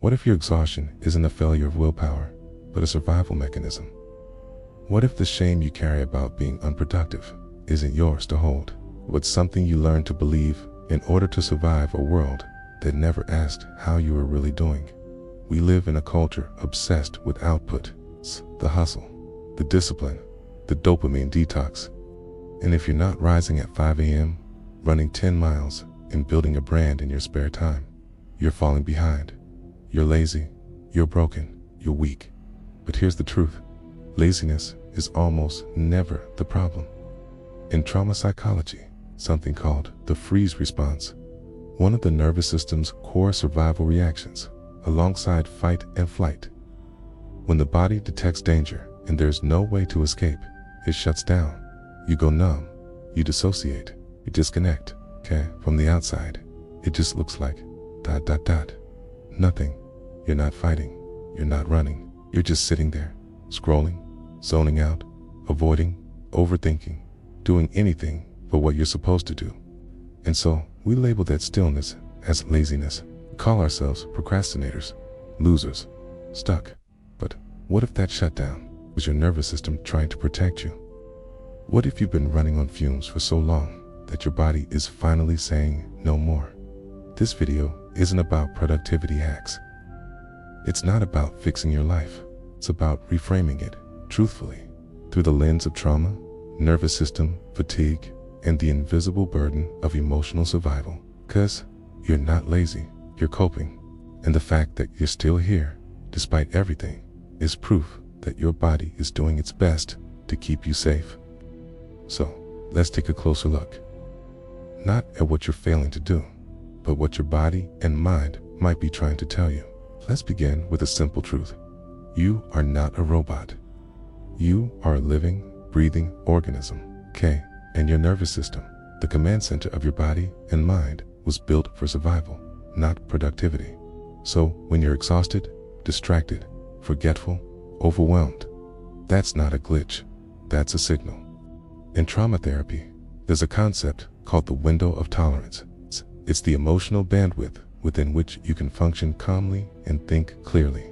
What if your exhaustion isn't a failure of willpower, but a survival mechanism? What if the shame you carry about being unproductive isn't yours to hold, but something you learn to believe in order to survive a world that never asked how you were really doing? We live in a culture obsessed with output, the hustle, the discipline, the dopamine detox. And if you're not rising at 5 a.m., running 10 miles, and building a brand in your spare time, you're falling behind. You're lazy, you're broken, you're weak. But here's the truth. Laziness is almost never the problem. In trauma psychology, something called the freeze response, one of the nervous system's core survival reactions, alongside fight and flight. When the body detects danger and there's no way to escape, it shuts down. You go numb, you dissociate, you disconnect. From the outside, it just looks like ... nothing. You're not fighting, you're not running, you're just sitting there, scrolling, zoning out, avoiding, overthinking, doing anything but what you're supposed to do. And so, we label that stillness as laziness. We call ourselves procrastinators, losers, stuck. But what if that shutdown was your nervous system trying to protect you? What if you've been running on fumes for so long that your body is finally saying no more? This video isn't about productivity hacks. It's not about fixing your life. It's about reframing it, truthfully, through the lens of trauma, nervous system, fatigue, and the invisible burden of emotional survival. 'Cause you're not lazy, you're coping. And the fact that you're still here, despite everything, is proof that your body is doing its best to keep you safe. So, let's take a closer look. Not at what you're failing to do, but what your body and mind might be trying to tell you. Let's begin with a simple truth. You are not a robot. You are a living, breathing organism, and your nervous system, the command center of your body and mind, was built for survival, not productivity. So when you're exhausted, distracted, forgetful, overwhelmed, that's not a glitch, that's a signal. In trauma therapy, there's a concept called the window of tolerance. It's the emotional bandwidth within which you can function calmly and think clearly.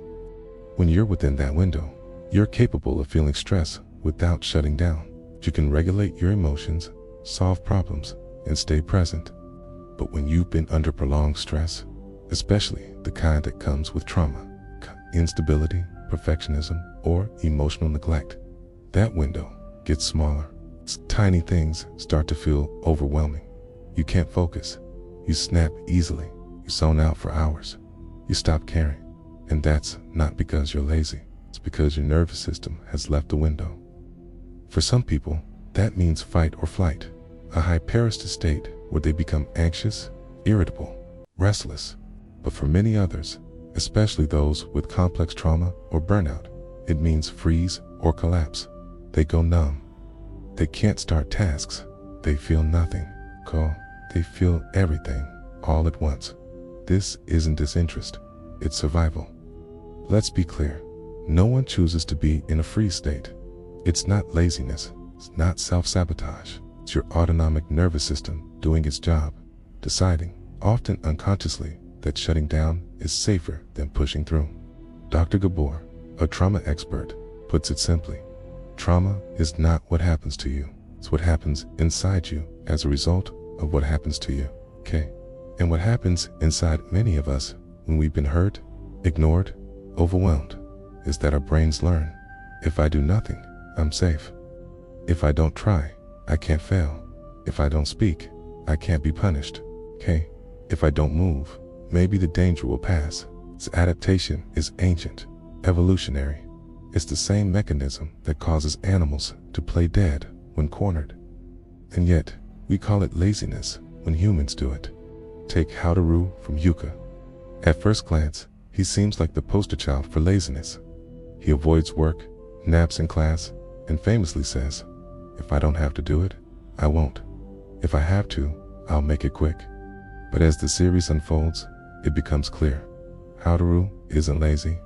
When you're within that window, you're capable of feeling stress without shutting down. You can regulate your emotions, solve problems, and stay present. But when you've been under prolonged stress, especially the kind that comes with trauma, instability, perfectionism, or emotional neglect, that window gets smaller. Tiny things start to feel overwhelming. You can't focus. You snap easily. You zone out for hours. You stop caring. And that's not because you're lazy. It's because your nervous system has left the window. For some people, that means fight or flight, a hyperesis state where they become anxious, irritable, restless. But for many others, especially those with complex trauma or burnout, it means freeze or collapse. They go numb. They can't start tasks. They feel nothing. They feel everything all at once. This isn't disinterest, it's survival. Let's be clear. No one chooses to be in a freeze state. It's not laziness. It's not self-sabotage. It's your autonomic nervous system doing its job, deciding, often unconsciously, that shutting down is safer than pushing through. Dr. Gabor, a trauma expert, puts it simply. Trauma is not what happens to you. It's what happens inside you as a result of what happens to you. And what happens inside many of us when we've been hurt, ignored, overwhelmed, is that our brains learn, if I do nothing, I'm safe. If I don't try, I can't fail. If I don't speak, I can't be punished. If I don't move, maybe the danger will pass. This adaptation is ancient, evolutionary. It's the same mechanism that causes animals to play dead when cornered. And yet, we call it laziness when humans do it. Take Haru from Yuka. At first glance, he seems like the poster child for laziness. He avoids work, naps in class, and famously says, "If I don't have to do it, I won't. If I have to, I'll make it quick." But as the series unfolds, it becomes clear. Haru isn't lazy.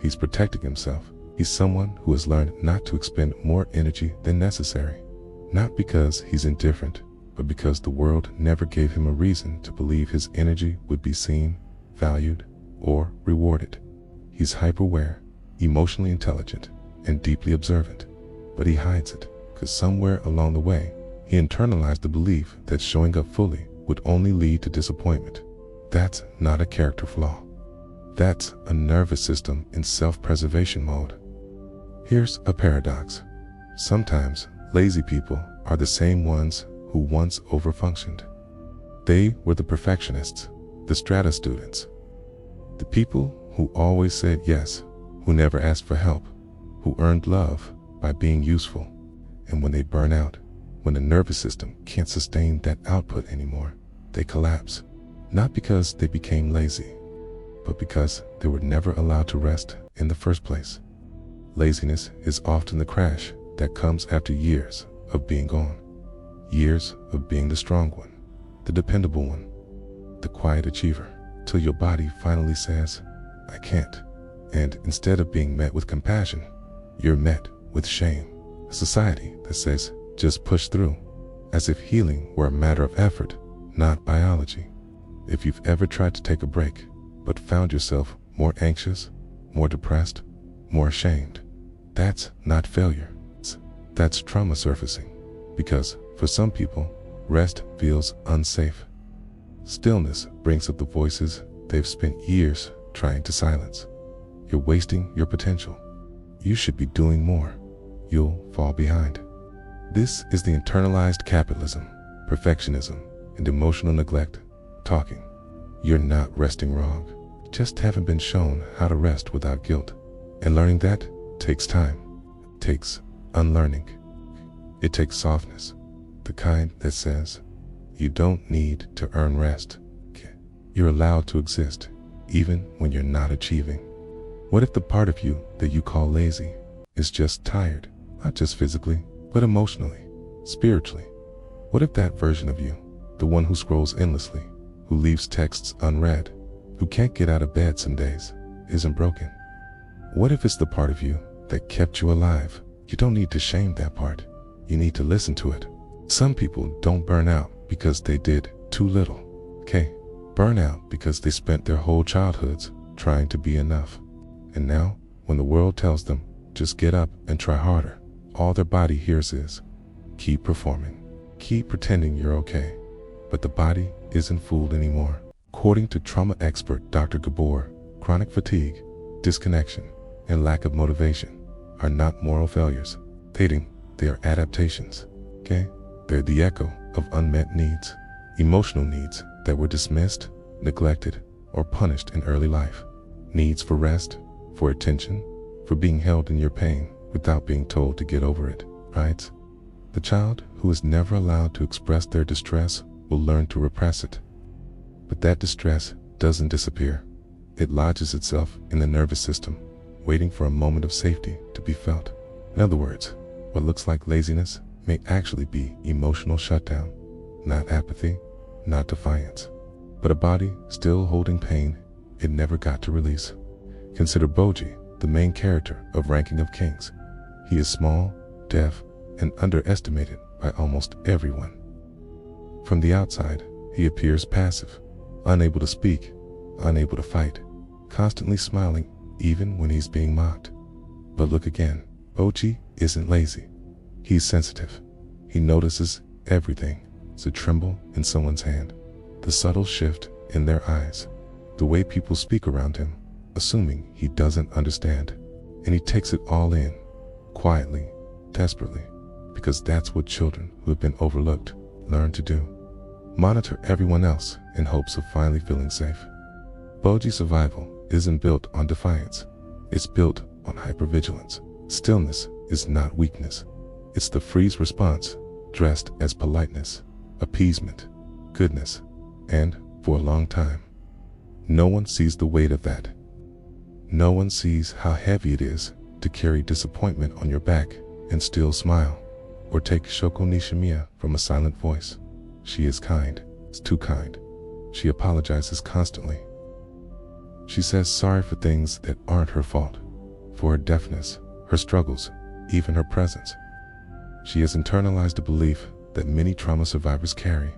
He's protecting himself. He's someone who has learned not to expend more energy than necessary. Not because he's indifferent, but because the world never gave him a reason to believe his energy would be seen, valued, or rewarded. He's hyper-aware, emotionally intelligent, and deeply observant, but he hides it because somewhere along the way, he internalized the belief that showing up fully would only lead to disappointment. That's not a character flaw. That's a nervous system in self-preservation mode. Here's a paradox. Sometimes lazy people are the same ones who once overfunctioned. They were the perfectionists, the strata students, the people who always said yes, who never asked for help, who earned love by being useful. And when they burn out, when the nervous system can't sustain that output anymore, they collapse. Not because they became lazy, but because they were never allowed to rest in the first place. Laziness is often the crash that comes after years of being gone. Years of being the strong one, the dependable one, the quiet achiever, till your body finally says, I can't. And instead of being met with compassion, you're met with shame. A society that says, just push through, as if healing were a matter of effort, not biology. If you've ever tried to take a break, but found yourself more anxious, more depressed, more ashamed, that's not failure. That's trauma surfacing. Because for some people, rest feels unsafe. Stillness brings up the voices they've spent years trying to silence. You're wasting your potential. You should be doing more. You'll fall behind. This is the internalized capitalism, perfectionism, and emotional neglect talking. You're not resting wrong. You just haven't been shown how to rest without guilt. And learning that takes time. It takes unlearning. It takes softness, the kind that says, you don't need to earn rest. You're allowed to exist, even when you're not achieving. What if the part of you that you call lazy is just tired, not just physically, but emotionally, spiritually? What if that version of you, the one who scrolls endlessly, who leaves texts unread, who can't get out of bed some days, isn't broken? What if it's the part of you that kept you alive? You don't need to shame that part. You need to listen to it. Some people don't burn out because they did too little. Okay? Burn out because they spent their whole childhoods trying to be enough. And now, when the world tells them, just get up and try harder, all their body hears is, keep performing. Keep pretending you're okay. But the body isn't fooled anymore. According to trauma expert Dr. Gabor, chronic fatigue, disconnection, and lack of motivation are not moral failures. They are adaptations. Okay? They're the echo of unmet needs, emotional needs that were dismissed, neglected, or punished in early life. Needs for rest, for attention, for being held in your pain without being told to get over it, right? The child who is never allowed to express their distress will learn to repress it. But that distress doesn't disappear. It lodges itself in the nervous system, waiting for a moment of safety to be felt. In other words, what looks like laziness may actually be emotional shutdown, not apathy, not defiance, but a body still holding pain it never got to release. Consider Boji, the main character of Ranking of Kings. He is small, deaf, and underestimated by almost everyone. From the outside, he appears passive, unable to speak, unable to fight, constantly smiling even when he's being mocked. But look again, Boji isn't lazy. He's sensitive. He notices everything. It's a tremble in someone's hand, the subtle shift in their eyes, the way people speak around him, assuming he doesn't understand. And he takes it all in, quietly, desperately, because that's what children who have been overlooked learn to do. Monitor everyone else in hopes of finally feeling safe. Boji's survival isn't built on defiance. It's built on hypervigilance. Stillness is not weakness. It's the freeze response, dressed as politeness, appeasement, goodness, and, for a long time, no one sees the weight of that. No one sees how heavy it is to carry disappointment on your back and still smile. Or take Shouko Nishimiya from A Silent Voice. She is kind. It's too kind. She apologizes constantly. She says sorry for things that aren't her fault, for her deafness, her struggles, even her presence. She has internalized a belief that many trauma survivors carry.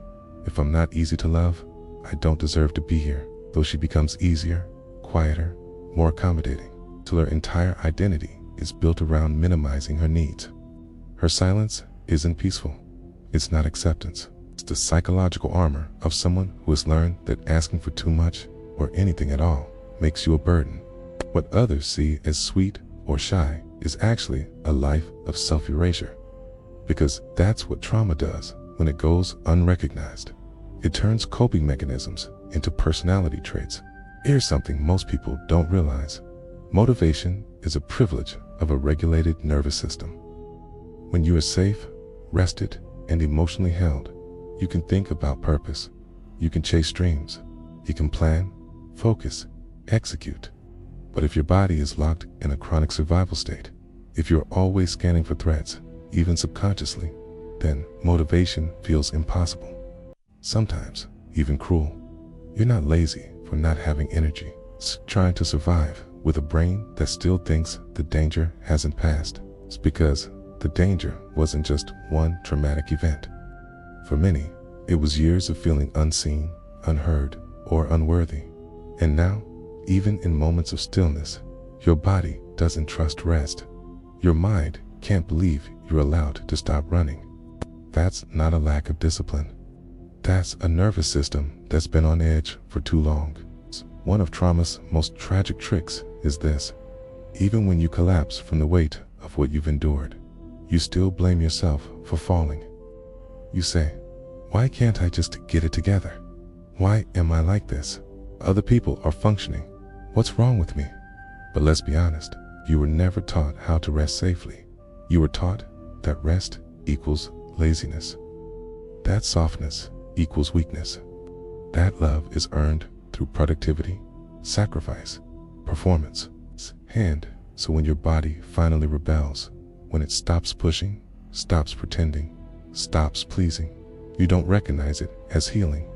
If I'm not easy to love, I don't deserve to be here. Though she becomes easier, quieter, more accommodating, till her entire identity is built around minimizing her needs. Her silence isn't peaceful. It's not acceptance. It's the psychological armor of someone who has learned that asking for too much or anything at all makes you a burden. What others see as sweet or shy is actually a life of self-erasure. Because that's what trauma does when it goes unrecognized. It turns coping mechanisms into personality traits. Here's something most people don't realize. Motivation is a privilege of a regulated nervous system. When you are safe, rested, and emotionally held, you can think about purpose. You can chase dreams. You can plan, focus, execute. But if your body is locked in a chronic survival state, if you're always scanning for threats, even subconsciously, then motivation feels impossible. Sometimes even cruel. You're not lazy for not having energy. It's trying to survive with a brain that still thinks the danger hasn't passed. It's because the danger wasn't just one traumatic event. For many, it was years of feeling unseen, unheard, or unworthy. And now, even in moments of stillness, your body doesn't trust rest. Your mind can't believe you're allowed to stop running. That's not a lack of discipline. That's a nervous system that's been on edge for too long. One of trauma's most tragic tricks is this. Even when you collapse from the weight of what you've endured, you still blame yourself for falling. You say, "Why can't I just get it together? Why am I like this? Other people are functioning. What's wrong with me?" But let's be honest, you were never taught how to rest safely. You were taught that rest equals laziness. That softness equals weakness. That love is earned through productivity, sacrifice, performance. And so when your body finally rebels, when it stops pushing, stops pretending, stops pleasing, you don't recognize it as healing.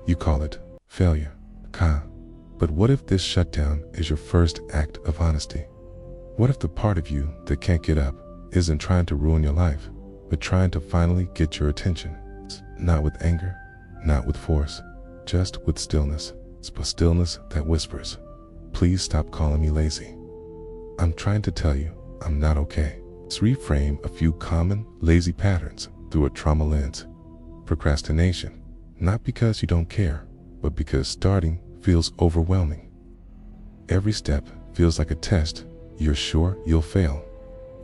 You call it failure. But what if this shutdown is your first act of honesty? What if the part of you that can't get up isn't trying to ruin your life, but trying to finally get your attention? Not with anger, not with force, just with stillness. It's a stillness that whispers, "Please stop calling me lazy. I'm trying to tell you I'm not okay." Let's reframe a few common lazy patterns through a trauma lens. Procrastination, not because you don't care, but because starting feels overwhelming. Every step feels like a test you're sure you'll fail.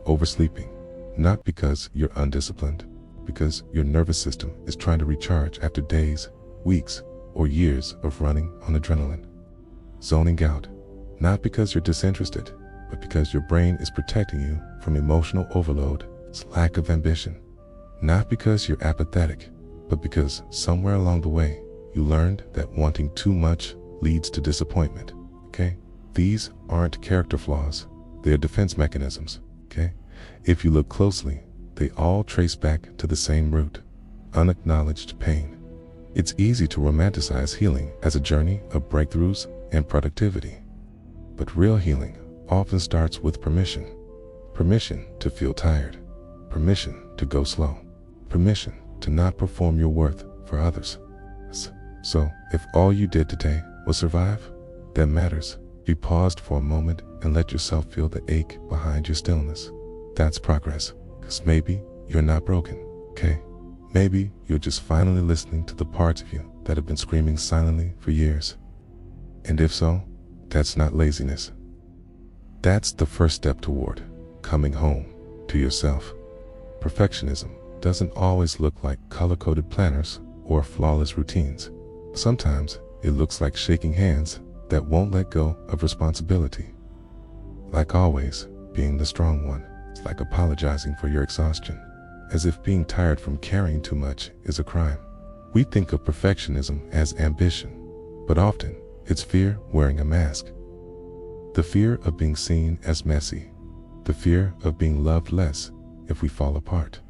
Oversleeping, not because you're undisciplined, because your nervous system is trying to recharge after days, weeks, or years of running on adrenaline. Zoning out, not because you're disinterested, but because your brain is protecting you from emotional overload. It's lack of ambition, not because you're apathetic, but because somewhere along the way, you learned that wanting too much leads to disappointment. Okay? These aren't character flaws, they're defense mechanisms. Okay? If you look closely, they all trace back to the same root: unacknowledged pain. It's easy to romanticize healing as a journey of breakthroughs and productivity. But real healing often starts with permission. Permission to feel tired. Permission to go slow. Permission to not perform your worth for others. So, if all you did today was survive, that matters. You paused for a moment and let yourself feel the ache behind your stillness. That's progress. Because maybe you're not broken, okay? Maybe you're just finally listening to the parts of you that have been screaming silently for years. And if so, that's not laziness. That's the first step toward coming home to yourself. Perfectionism doesn't always look like color-coded planners or flawless routines. Sometimes it looks like shaking hands that won't let go of responsibility. Like always, being the strong one. It's like apologizing for your exhaustion, as if being tired from carrying too much is a crime. We think of perfectionism as ambition, but often it's fear wearing a mask. The fear of being seen as messy. The fear of being loved less if we fall apart.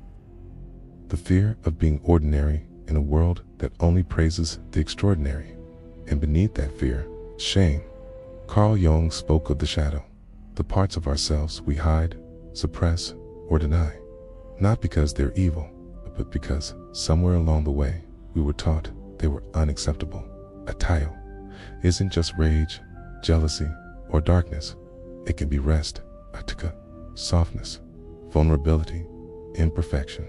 The fear of being ordinary in a world that only praises the extraordinary. And beneath that fear, shame. Carl Jung spoke of the shadow, the parts of ourselves we hide, suppress, or deny. Not because they're evil, but because somewhere along the way we were taught they were unacceptable. A tile isn't just rage, jealousy, or darkness. It can be rest, atika, softness, vulnerability, imperfection.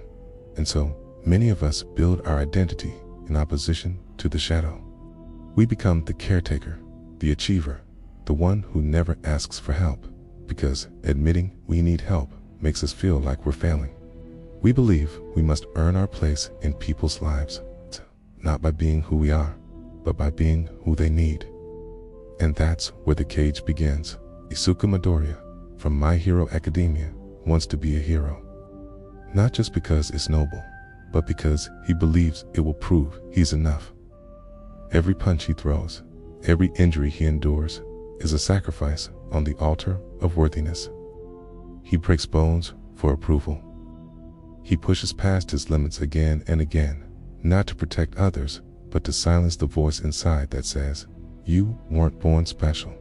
And so, many of us build our identity in opposition to the shadow. We become the caretaker, the achiever, the one who never asks for help, because admitting we need help makes us feel like we're failing. We believe we must earn our place in people's lives, not by being who we are, but by being who they need. And that's where the cage begins. Isuka Midoriya, from My Hero Academia, wants to be a hero. Not just because it's noble, but because he believes it will prove he's enough. Every punch he throws, every injury he endures, is a sacrifice on the altar of worthiness. He breaks bones for approval. He pushes past his limits again and again, not to protect others, but to silence the voice inside that says, "You weren't born special.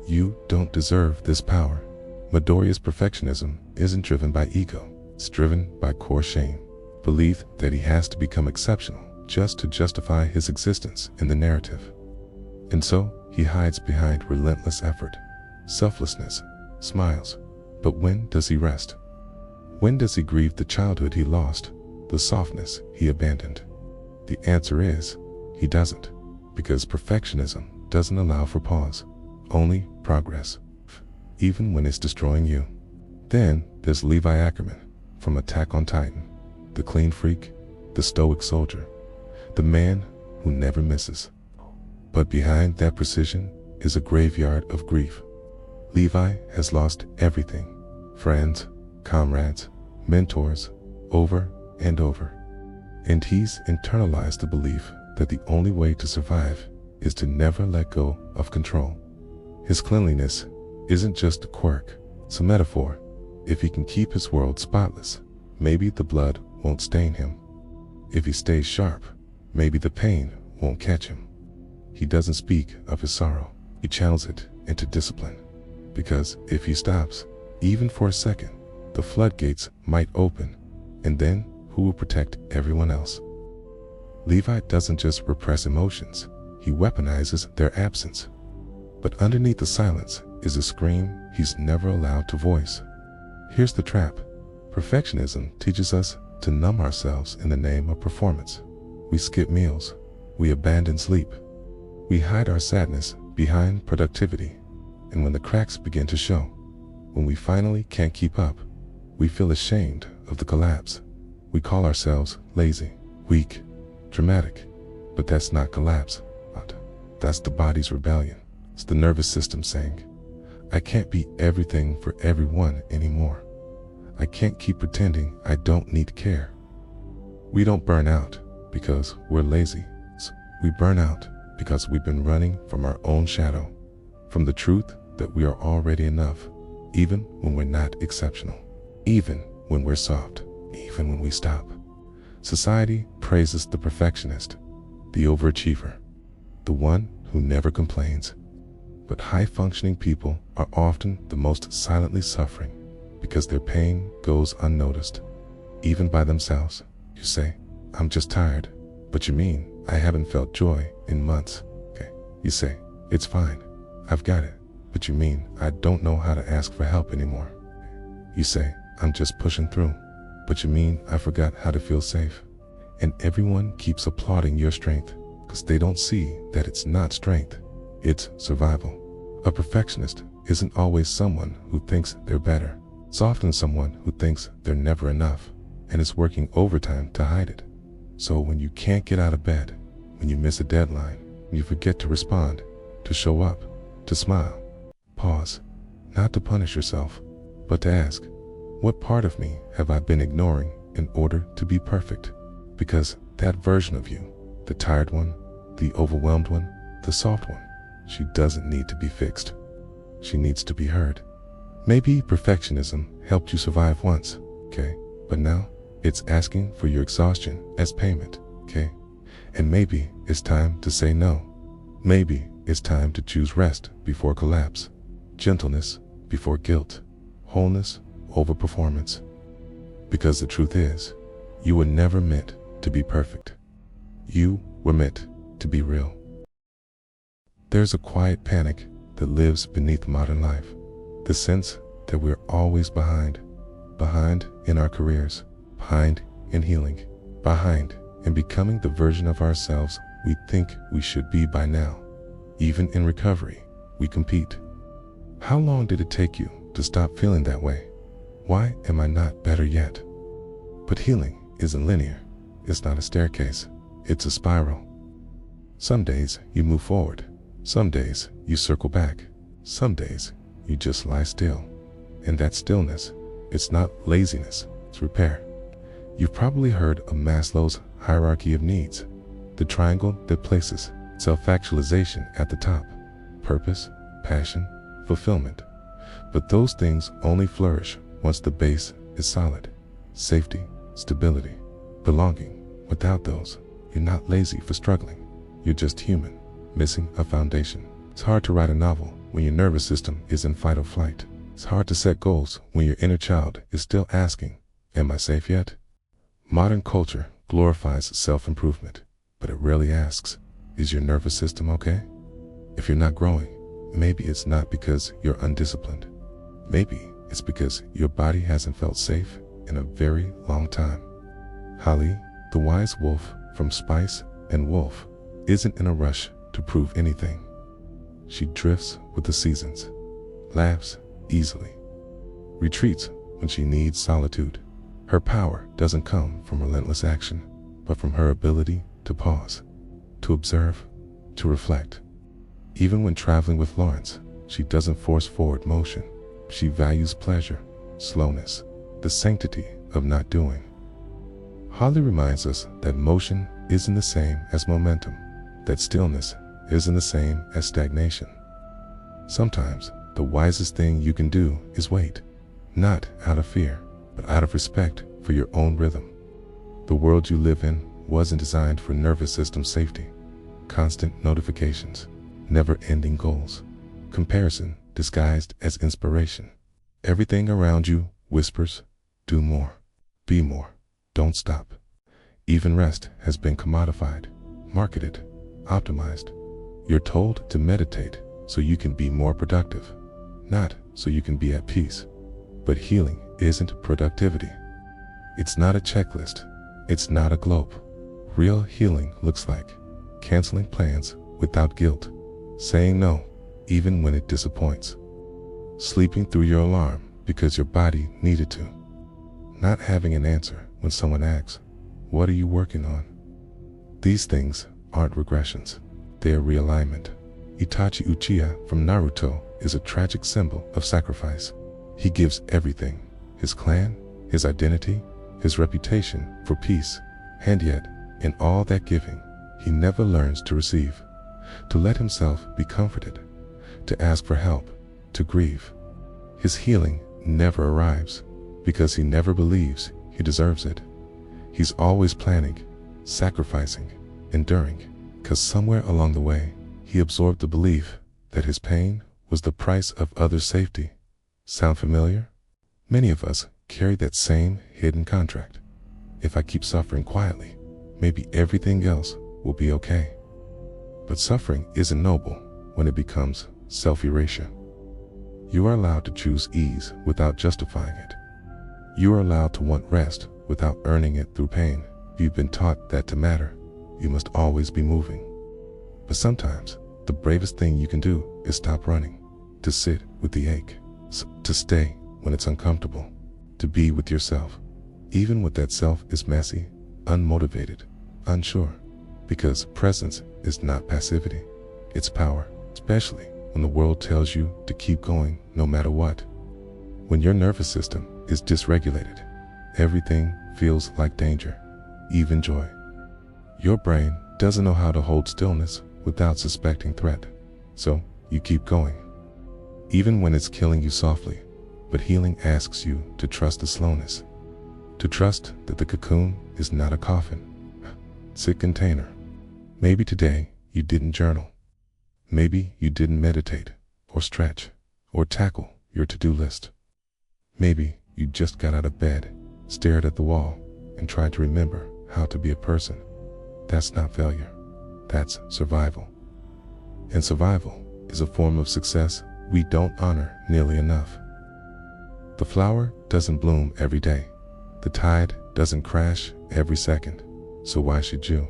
You don't deserve this power." Midoriya's perfectionism isn't driven by ego, it's driven by core shame, belief that he has to become exceptional just to justify his existence in the narrative. And so, he hides behind relentless effort, selflessness, smiles. But when does he rest? When does he grieve the childhood he lost, the softness he abandoned? The answer is, he doesn't, because perfectionism doesn't allow for pause, only progress, even when it's destroying you. Then there's Levi Ackerman, from Attack on Titan, the clean freak, the stoic soldier, the man who never misses. But behind that precision is a graveyard of grief. Levi has lost everything: friends, comrades, mentors, over and over. And he's internalized the belief that the only way to survive is to never let go of control. His cleanliness isn't just a quirk, it's a metaphor. If he can keep his world spotless, maybe the blood won't stain him. If he stays sharp, maybe the pain won't catch him. He doesn't speak of his sorrow, he channels it into discipline. Because if he stops, even for a second, the floodgates might open, and then who will protect everyone else? Levi doesn't just repress emotions, he weaponizes their absence. But underneath the silence is a scream he's never allowed to voice. Here's the trap. Perfectionism teaches us to numb ourselves in the name of performance. We skip meals, we abandon sleep, we hide our sadness behind productivity. And when the cracks begin to show, when we finally can't keep up, we feel ashamed of the collapse. We call ourselves lazy, weak, dramatic. But that's not collapse. That's the body's rebellion. It's the nervous system saying, I can't be everything for everyone anymore. I can't keep pretending I don't need care. We don't burn out because we're lazy. We burn out because we've been running from our own shadow, from the truth that we are already enough, even when we're not exceptional, even when we're soft, even when we stop. Society praises the perfectionist, the overachiever, the one who never complains. But high-functioning people are often the most silently suffering because their pain goes unnoticed, even by themselves. You say, I'm just tired, but you mean, I haven't felt joy in months. Okay. You say, it's fine, I've got it, but you mean, I don't know how to ask for help anymore. You say, I'm just pushing through, but you mean, I forgot how to feel safe. And everyone keeps applauding your strength because they don't see that it's not strength, it's survival. A perfectionist isn't always someone who thinks they're better. It's often someone who thinks they're never enough and is working overtime to hide it. So when you can't get out of bed, when you miss a deadline, when you forget to respond, to show up, to smile, pause, not to punish yourself, but to ask, what part of me have I been ignoring in order to be perfect? Because that version of you, the tired one, the overwhelmed one, the soft one, she doesn't need to be fixed. She needs to be heard. Maybe perfectionism helped you survive once, okay? But now it's asking for your exhaustion as payment, okay? And maybe it's time to say no. Maybe it's time to choose rest before collapse, gentleness before guilt, wholeness over performance. Because the truth is, you were never meant to be perfect. You were meant to be real. There's a quiet panic that lives beneath modern life. The sense that we're always behind in our careers, behind in healing, behind in becoming the version of ourselves we think we should be by now. Even in recovery, we compete. How long did it take you to stop feeling that way? Why am I not better yet? But healing isn't linear. It's not a staircase. It's a spiral. Some days you move forward. Some days you circle back. Some days you just lie still. And that stillness, it's not laziness, it's repair. You've probably heard of Maslow's hierarchy of needs, the triangle that places self-actualization at the top: purpose, passion, fulfillment. But those things only flourish once the base is solid: safety, stability, belonging. Without those, you're not lazy for struggling. You're just human, missing a foundation. It's hard to write a novel when your nervous system is in fight or flight. It's hard to set goals when your inner child is still asking, "Am I safe yet?" Modern culture glorifies self-improvement, but it rarely asks, "Is your nervous system okay?" If you're not growing, maybe it's not because you're undisciplined. Maybe it's because your body hasn't felt safe in a very long time. Holly, the wise wolf from Spice and Wolf, isn't in a rush to prove anything. She drifts with the seasons, laughs easily, retreats when she needs solitude. Her power doesn't come from relentless action, but from her ability to pause, to observe, to reflect. Even when traveling with Lawrence, she doesn't force forward motion. She values pleasure, slowness, the sanctity of not doing. Holly reminds us that motion isn't the same as momentum, that stillness isn't the same as stagnation. Sometimes the wisest thing you can do is wait, not out of fear, but out of respect for your own rhythm. The world you live in wasn't designed for nervous system safety: constant notifications, never-ending goals, comparison disguised as inspiration. Everything around you whispers, "Do more, be more, don't stop." Even rest has been commodified, marketed, optimized. You're told to meditate so you can be more productive, not so you can be at peace. But healing isn't productivity. It's not a checklist. It's not a globe. Real healing looks like canceling plans without guilt, saying no even when it disappoints, sleeping through your alarm because your body needed to, not having an answer when someone asks, "What are you working on?" These things aren't regressions. They are realignment. Itachi Uchiha from Naruto is a tragic symbol of sacrifice. He gives everything: his clan, his identity, his reputation for peace. And yet, in all that giving, he never learns to receive, to let himself be comforted, to ask for help, to grieve. His healing never arrives because he never believes he deserves it. He's always planning, sacrificing, enduring, because somewhere along the way, he absorbed the belief that his pain was the price of others' safety. Sound familiar? Many of us carry that same hidden contract. If I keep suffering quietly, maybe everything else will be okay. But suffering isn't noble when it becomes self-erasure. You are allowed to choose ease without justifying it. You are allowed to want rest without earning it through pain. If you've been taught that to matter, you must always be moving. But sometimes, the bravest thing you can do is stop running, to sit with the ache, to stay when it's uncomfortable, to be with yourself, even when that self is messy, unmotivated, unsure. Because presence is not passivity, it's power, especially when the world tells you to keep going no matter what. When your nervous system is dysregulated, everything feels like danger, even joy. Your brain doesn't know how to hold stillness without suspecting threat, so you keep going, even when it's killing you softly. But healing asks you to trust the slowness, to trust that the cocoon is not a coffin, it's a container. Maybe today you didn't journal. Maybe you didn't meditate, or stretch, or tackle your to-do list. Maybe you just got out of bed, stared at the wall, and tried to remember how to be a person. That's not failure. That's survival. And survival is is a form of success we don't honor nearly enough. The flower doesn't bloom every day. The tide doesn't crash every second. So why should you?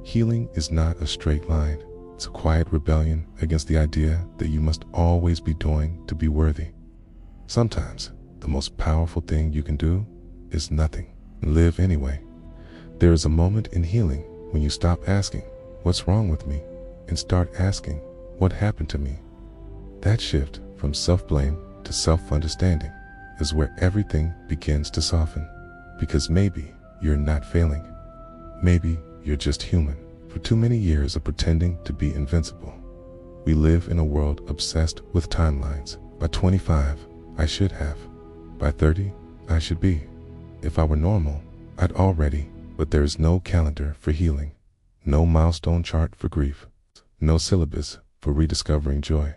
Healing is not a straight line. It's a quiet rebellion against the idea that you must always be doing to be worthy. Sometimes the most powerful thing you can do is nothing and live anyway. There is a moment in healing when you stop asking, "What's wrong with me?" and start asking, "What happened to me?" That shift from self-blame to self-understanding is where everything begins to soften. Because maybe you're not failing. Maybe you're just human. For too many years of pretending to be invincible, we live in a world obsessed with timelines. By 25, I should have. By 30, I should be. If I were normal, I'd already. But there is no calendar for healing, no milestone chart for grief, no syllabus for rediscovering joy.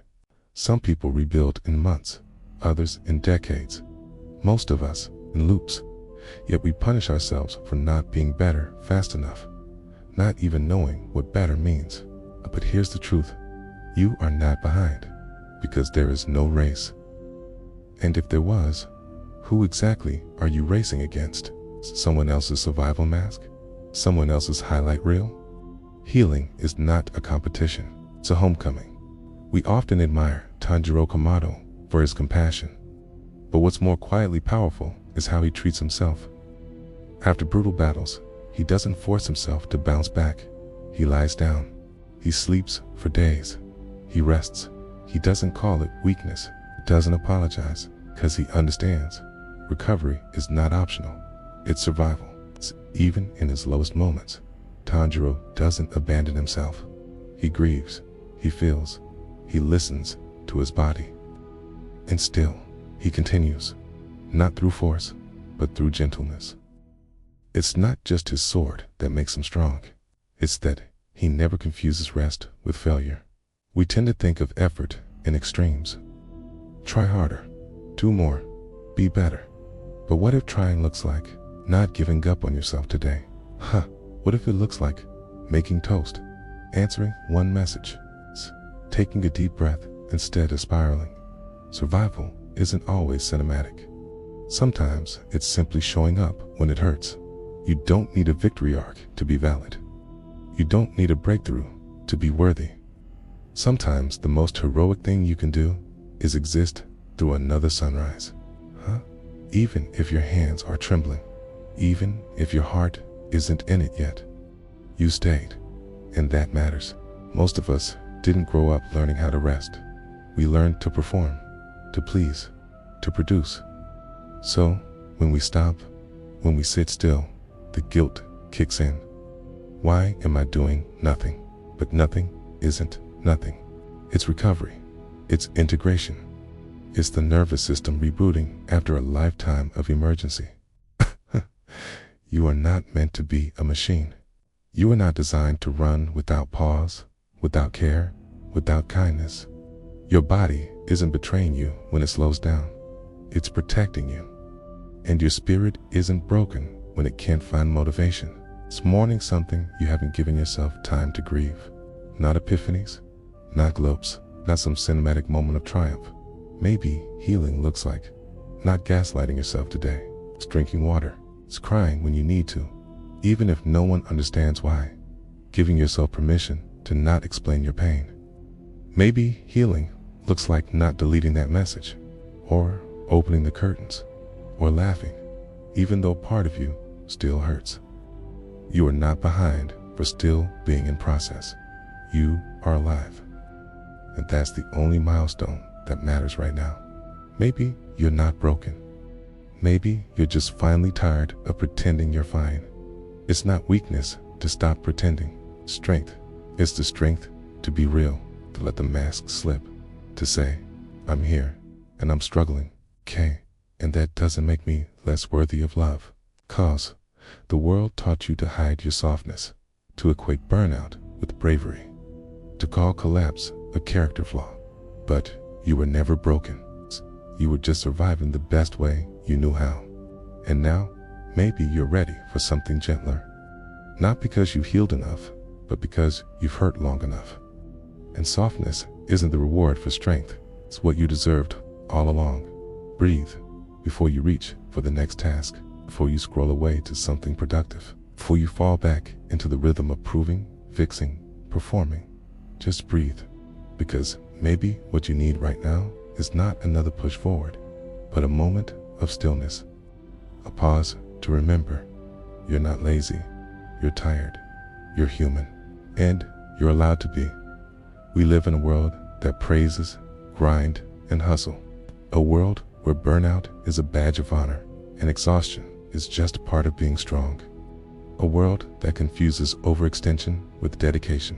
Some people rebuild in months, others in decades, most of us in loops. Yet we punish ourselves for not being better fast enough, not even knowing what better means. But here's the truth. You are not behind, because there is no race. And if there was, who exactly are you racing against? Someone else's survival mask? Someone else's highlight reel? Healing is not a competition, it's a homecoming. We often admire Tanjiro Kamado for his compassion, but what's more quietly powerful is how he treats himself. After brutal battles, he doesn't force himself to bounce back. He lies down. He sleeps for days. He rests. He doesn't call it weakness. He doesn't apologize, because he understands. Recovery is not optional. It's survival. Even in his lowest moments, Tanjiro doesn't abandon himself. He grieves. He feels. He listens to his body. And still, he continues. Not through force, but through gentleness. It's not just his sword that makes him strong. It's that he never confuses rest with failure. We tend to think of effort in extremes. Try harder, do more, be better. But what if trying looks like not giving up on yourself today? What if it looks like making toast, answering one message, taking a deep breath instead of spiraling? Survival isn't always cinematic. Sometimes it's simply showing up when it hurts. You don't need a victory arc to be valid. You don't need a breakthrough to be worthy. Sometimes the most heroic thing you can do is exist through another sunrise. Even if your hands are trembling, even if your heart isn't in it yet, you stayed, and that matters. Most of us didn't grow up learning how to rest. We learned to perform, to please, to produce. So, when we stop, when we sit still, the guilt kicks in. Why am I doing nothing? But nothing isn't nothing. It's recovery. It's integration. It's the nervous system rebooting after a lifetime of emergency. You are not meant to be a machine. You are not designed to run without pause, without care, without kindness. Your body isn't betraying you when it slows down. It's protecting you. And your spirit isn't broken when it can't find motivation. It's mourning something you haven't given yourself time to grieve. Not epiphanies, not globes, not some cinematic moment of triumph. Maybe healing looks like not gaslighting yourself today. It's drinking water. It's crying when you need to, even if no one understands why. Giving yourself permission to not explain your pain. Maybe healing looks like not deleting that message, or opening the curtains, or laughing, even though part of you still hurts. You are not behind for still being in process. You are alive. And that's the only milestone that matters right now. Maybe you're not broken. Maybe you're just finally tired of pretending you're fine. It's not weakness to stop pretending. Strength is the strength to be real, to let the mask slip, to say, I'm here and I'm struggling, okay? And that doesn't make me less worthy of love. 'Cause the world taught you to hide your softness, to equate burnout with bravery, to call collapse a character flaw. But you were never broken. You were just surviving the best way you knew how. And now, maybe you're ready for something gentler. Not because you've healed enough, but because you've hurt long enough. And softness isn't the reward for strength. It's what you deserved all along. Breathe before you reach for the next task, before you scroll away to something productive, before you fall back into the rhythm of proving, fixing, performing. Just breathe, because maybe what you need right now is not another push forward, but a moment of stillness, a pause to remember you're not lazy, you're tired, you're human, and you're allowed to be. We live in a world that praises, grind, and hustle, a world where burnout is a badge of honor and exhaustion is just a part of being strong, a world that confuses overextension with dedication.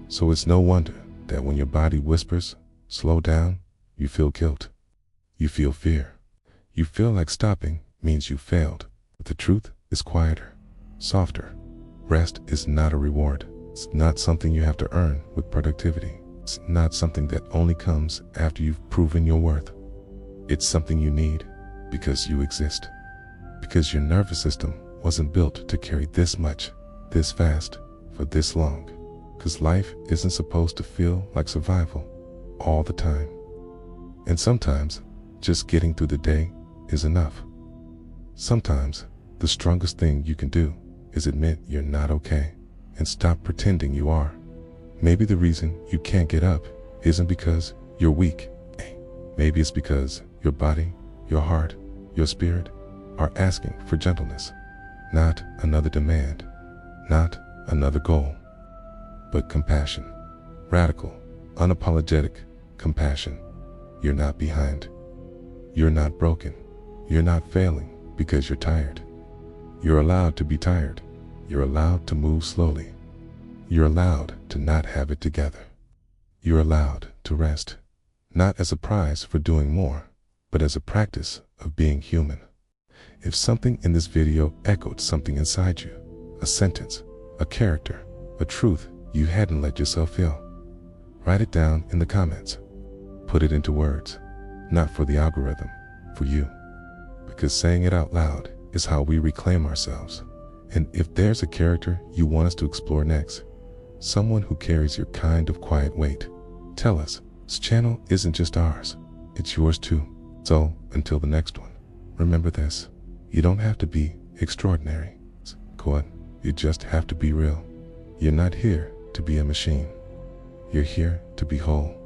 So it's no wonder that when your body whispers, slow down, you feel guilt, you feel fear, you feel like stopping means you failed. But the truth is quieter, softer. Rest is not a reward. It's not something you have to earn with productivity. It's not something that only comes after you've proven your worth. It's something you need because you exist, because your nervous system wasn't built to carry this much, this fast, for this long, because life isn't supposed to feel like survival all the time. And sometimes just getting through the day is enough. Sometimes the strongest thing you can do is admit you're not okay and stop pretending you are. Maybe the reason you can't get up isn't because you're weak. Maybe it's because your body, your heart, your spirit are asking for gentleness, not another demand, not another goal, but compassion. Radical, unapologetic compassion. You're not behind. You're not broken. You're not failing because you're tired. You're allowed to be tired. You're allowed to move slowly. You're allowed to not have it together. You're allowed to rest, not as a prize for doing more, but as a practice of being human. If something in this video echoed something inside you, a sentence, a character, a truth you hadn't let yourself feel, write it down in the comments. Put it into words, not for the algorithm, for you. Because saying it out loud is how we reclaim ourselves. And if there's a character you want us to explore next, someone who carries your kind of quiet weight, tell us. This channel isn't just ours, it's yours too. So until the next one, remember this: you don't have to be extraordinary. You just have to be real. You're not here to be a machine. You're here to be whole.